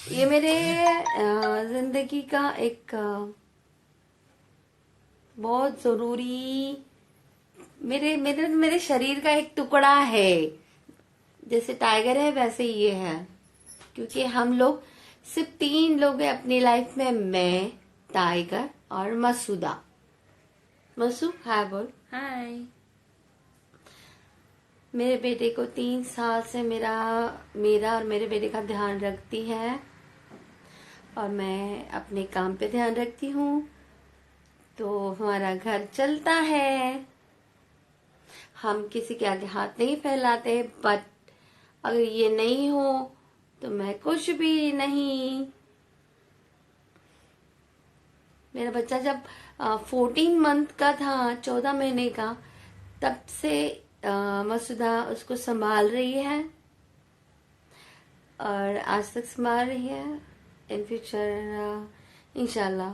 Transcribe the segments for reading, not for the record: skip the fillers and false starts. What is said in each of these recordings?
ये मेरे जिंदगी का एक बहुत जरूरी, मेरे मेरे मेरे शरीर का एक टुकड़ा है। जैसे टाइगर है वैसे ये है, क्योंकि हम लोग सिर्फ तीन लोग हैं अपनी लाइफ में, मैं, टाइगर और मसूदा। मसू हाय बोल। हाय। मेरे बेटे को 3 साल से मेरा मेरा और मेरे बेटे का ध्यान रखती है, और मैं अपने काम पे ध्यान रखती हूँ, तो हमारा घर चलता है। हम किसी के आगे हाथ नहीं फैलाते, बट अगर ये नहीं हो तो मैं कुछ भी नहीं। मेरा बच्चा जब 14 मंथ का था, 14 महीने का, तब से मसूदा उसको संभाल रही है, और आज तक संभाल रही है। इन फ्यूचर इंशाल्लाह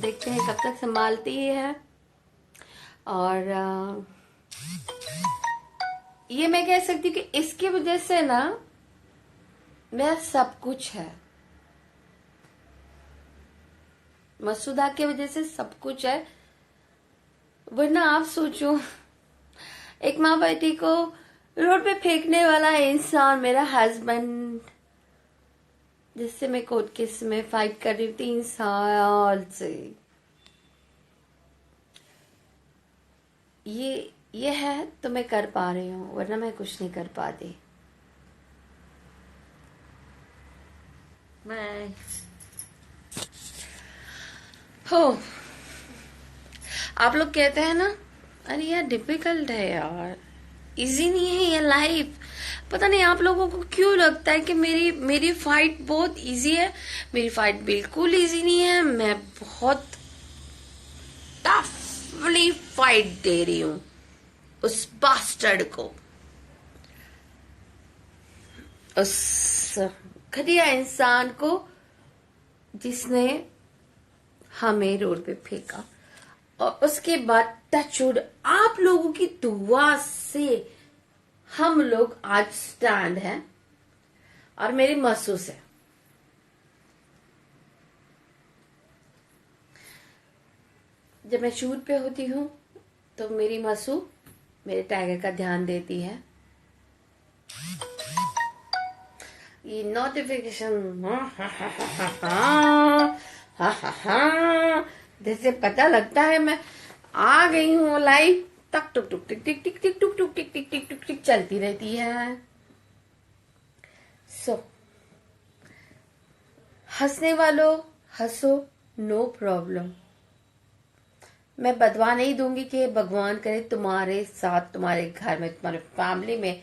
देखते हैं कब तक संभालती है। और ये मैं कह सकती हूँ कि इसकी वजह से ना मेरा सब कुछ है। मसूदा की वजह से सब कुछ है। वरना आप सोचो, एक माँ बेटी को रोड पे फेंकने वाला इंसान मेरा हस्बैंड, जिससे मैं कोर्ट केस में फाइट कर रही हूँ 3 साल से, ये है तो मैं कर पा रही हूँ, वरना मैं कुछ नहीं कर पाती। बाय। हो, आप लोग कहते हैं ना, अरे यार डिफिकल्ट है यार, इजी नहीं है ये लाइफ। पता नहीं आप लोगों को क्यों लगता है कि मेरी मेरी फाइट बहुत इजी है। मेरी फाइट बिल्कुल इजी नहीं है। मैं बहुत टफली फाइट दे रही हूँ उस बास्टर्ड को, उस घटिया इंसान को जिसने हमें रोड पे फेंका। और उसके बाद टचवुड आप लोगों की दुआ से हम लोग आज स्टैंड हैं, और मेरी महसूस है। जब मैं शूट पे होती हूँ तो मेरी मसू मेरे टाइगर का ध्यान देती है। ये नोटिफिकेशन जैसे पता लगता है मैं आ गई हूँ लाइव, तक टुक टुक टिक टिक टिक टिक टुक टुक टिक टिक टिक टुक टिक चलती रहती है। सो हंसने वालों हंसो, नो प्रॉब्लम। मैं बदवा नहीं दूंगी कि भगवान करे तुम्हारे साथ, तुम्हारे घर में, तुम्हारे फैमिली में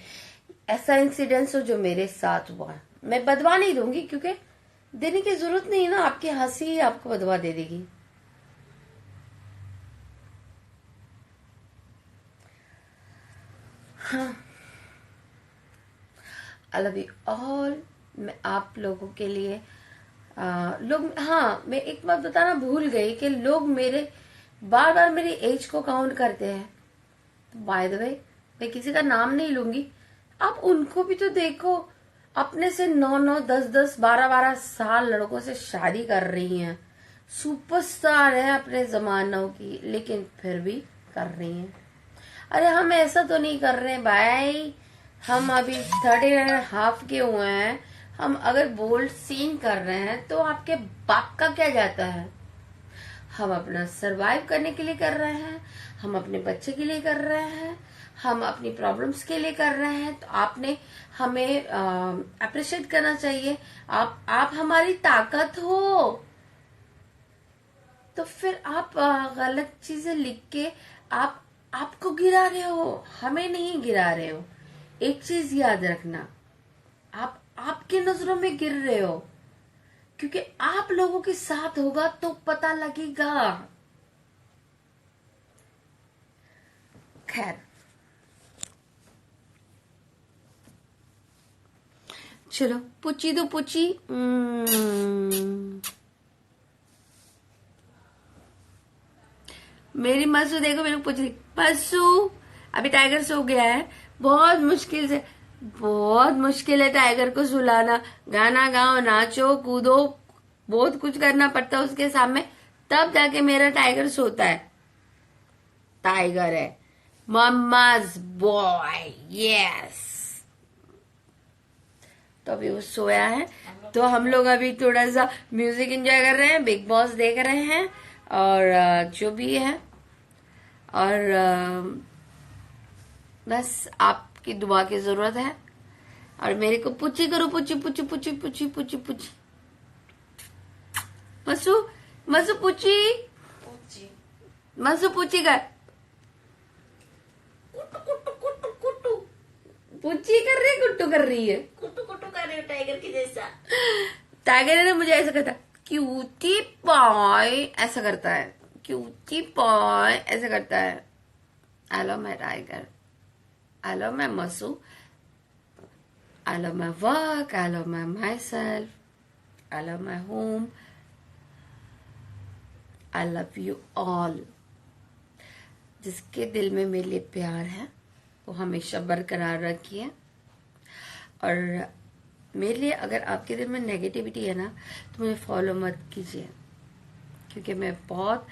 ऐसा इंसिडेंस हो जो मेरे साथ हुआ। मैं बदवा नहीं दूंगी, क्योंकि देने की जरूरत नहीं है ना। आपकी हंसी ही आपको बदवा दे देगी। हाँ, आई लव यू ऑल। मैं आप लोगों के लिए लोग, हाँ मैं एक बात बताना भूल गई कि लोग मेरे बार बार मेरी एज को काउंट करते हैं। बाय द वे, मैं किसी का नाम नहीं लूंगी, आप उनको भी तो देखो। अपने से 9 9 10 10 12 12 साल लड़कों से शादी कर रही हैं, सुपरस्टार है अपने जमानों की, लेकिन फिर भी कर रही हैं। अरे हम ऐसा तो नहीं कर रहे भाई, हम अभी 13.5 के हुए हैं। हम अगर बोल्ड सीन कर रहे हैं तो आपके बाप का क्या जाता है। हम अपना सरवाइव करने के लिए कर रहे हैं, हम अपने बच्चे के लिए कर रहे हैं, हम अपनी प्रॉब्लम्स के लिए कर रहे हैं। तो आपने हमें अप्रिशिएट करना चाहिए। आप हमारी ताकत हो। तो फिर आप गलत चीजें लिख के आप आपको गिरा रहे हो, हमें नहीं गिरा रहे हो। एक चीज याद रखना, आप आपके नजरों में गिर रहे हो, क्योंकि आप लोगों के साथ होगा तो पता लगेगा। खैर, चलो पूछी तो पूछी। मेरी मसू देखो, मेरे को पूछ रही, मसू अभी टाइगर सो गया है, बहुत मुश्किल से बहुत मुश्किल है टाइगर को सुलाना। गाना गाओ, नाचो, कूदो, बहुत कुछ करना पड़ता है उसके सामने, तब जाके मेरा टाइगर सोता है। टाइगर है मम्माज बॉय, यस। तो अभी वो सोया है, तो हम लोग अभी थोड़ा सा म्यूजिक एंजॉय कर रहे हैं, बिग बॉस देख रहे हैं, और जो भी है, और बस आपकी दुआ की जरूरत है। और मेरे को पुची करो, पुची पुची पुची पुची पुची पुची, मसू मसू पुची, मसू पुची कर, पुची कर रही, कुट्टू कर रही है, कुट्टू कुट्टू कर रही हो टाइगर की जैसा। टाइगर ने मुझे ऐसा करता, क्यूटी पॉय, ऐसा करता है, क्यूटी पॉय ऐसा करता है। I love my tiger, I love my मसू, I love my work, I love my myself, I love my home, I love you all. जिसके दिल में मेरे लिए प्यार है वो हमेशा बरकरार रखिए। और मेरे लिए अगर आपके दिल में नेगेटिविटी है ना, तो मुझे फॉलो मत कीजिए, क्योंकि मैं बहुत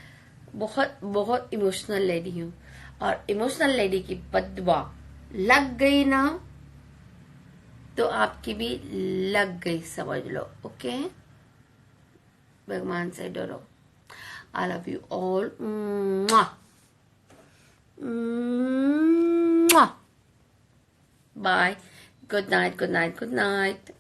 बहुत बहुत इमोशनल लेडी हूँ, और इमोशनल लेडी की बददुआ लग गई ना तो आपकी भी लग गई, समझ लो। ओके, भगवान से डरो। I love you all, bye, good night, good night, good night.